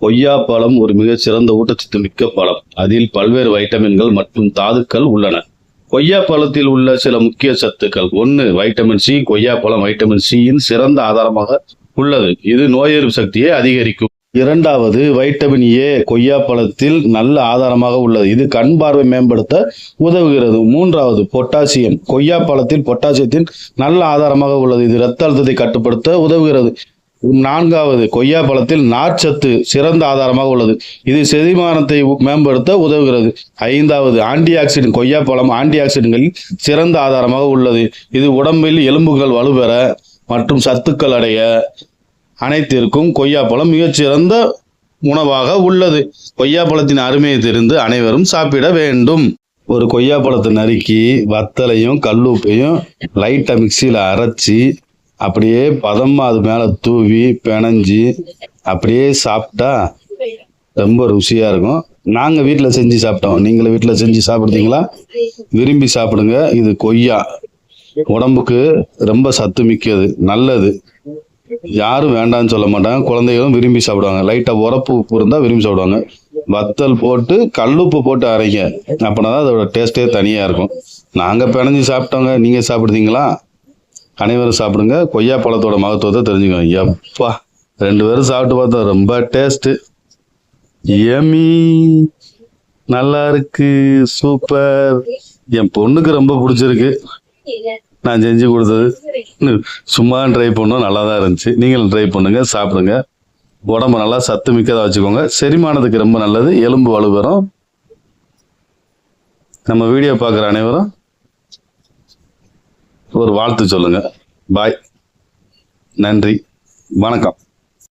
கொய்யாப்பழம் ஒரு மிகச் சிறந்த ஊட்டச்சத்து மிக்க பழம். அதில் பல்வேறு வைட்டமின்கள் மற்றும் தாதுக்கள் உள்ளன. கொய்யாப்பழத்தில் உள்ள சில முக்கிய சத்துக்கள். 1. Vitamin C. கொய்யாப்பழம் வைட்டமின் சியின் சிறந்த ஆதாரமாக உள்ளது. இது நோய் எதிர்ப்பு சக்தியை அதிகரிக்கும். 2. வைட்டமின் ஏ கொய்யாப்பழத்தில் நல்ல ஆதாரமாக உள்ளது. இது கண் பார்வை மேம்படுத்த உதவுகிறது. 3. பொட்டாசியம். கொய்யாப்பழத்தில் பொட்டாசியத்தின் நல்ல ஆதாரமாக உள்ளது. இது இரத்த அழுத்தத்தை கட்டுப்படுத்த உதவுகிறது. 4. கொய்யாப்பழத்தில் நார்ச்சத்து சிறந்த ஆதாரமாக உள்ளது. இது செரிமானத்தை மேம்படுத்த உதவுகிறது. 5. Anti accident. கொய்யாப்பழம் ஆன்டி ஆக்சிடென்ட்களில் சிறந்த ஆதாரமாக உள்ளது. இது உடம்பில் எலும்புகள் வலுப்பெற மற்றும் சத்துக்கள் அடைய அனைத்திற்கும் கொய்யாப்பழம் மிகச்சிறந்த உணவாக உள்ளது. கொய்யாப்பழத்தின் அருமையை தெரிந்து அனைவரும் சாப்பிட வேண்டும். ஒரு கொய்யாப்பழத்தை நறுக்கி வத்தலையும் கல்லுப்பையும் லைட்டா மிக்சியில் அரைச்சி அப்படியே பதமா அது மேல தூவி பிணைஞ்சி அப்படியே சாப்பிட்டா ரொம்ப ருசியா இருக்கும். நாங்க வீட்டில் செஞ்சு சாப்பிட்டோம். நீங்களும் வீட்டில் செஞ்சு சாப்பிடுறீங்களா? விரும்பி சாப்பிடுங்க. இது கொய்யா உடம்புக்கு ரொம்ப சத்து மிக்கது, நல்லது. யாரும் வேண்டாம்னு சொல்ல மாட்டாங்க. குழந்தைகளும் விரும்பி சாப்பிடுவாங்க. லைட்டா உரப்பு உப்பு இருந்தா விரும்பி சாப்பிடுவாங்க. வத்தல் போட்டு கல்லுப்பு போட்டு அரைங்க, அப்படின்னா தான் அதோட டேஸ்டே தனியா இருக்கும். நாங்க பிணைஞ்சு சாப்பிட்டோங்க. நீங்க சாப்பிடுறீங்களா? அனைவரும் சாப்பிடுங்க. கொய்யாப்பழத்தோட மகத்துவத்தை தெரிஞ்சுக்கோங்க. எப்பா 2 பேரும் சாப்பிட்டு பார்த்தா ரொம்ப டேஸ்ட், யம்மி, நல்லா இருக்கு, சூப்பர். என் பொண்ணுக்கு ரொம்ப பிடிச்சிருக்கு. நான் செஞ்சு கொடுத்தது சும்மா ட்ரை பண்ணோம், நல்லா தான் இருந்துச்சு. நீங்களும் ட்ரை பண்ணுங்க, சாப்பிடுங்க. உடம்பு நல்லா சத்து மிக்கதாக வச்சுக்கோங்க. செரிமானத்துக்கு ரொம்ப நல்லது, எலும்பு வலுப்பெறும். நம்ம வீடியோ பார்க்குற அனைவரும் ஒரு வாழ்த்து சொல்லுங்க. பாய், நன்றி, வணக்கம்.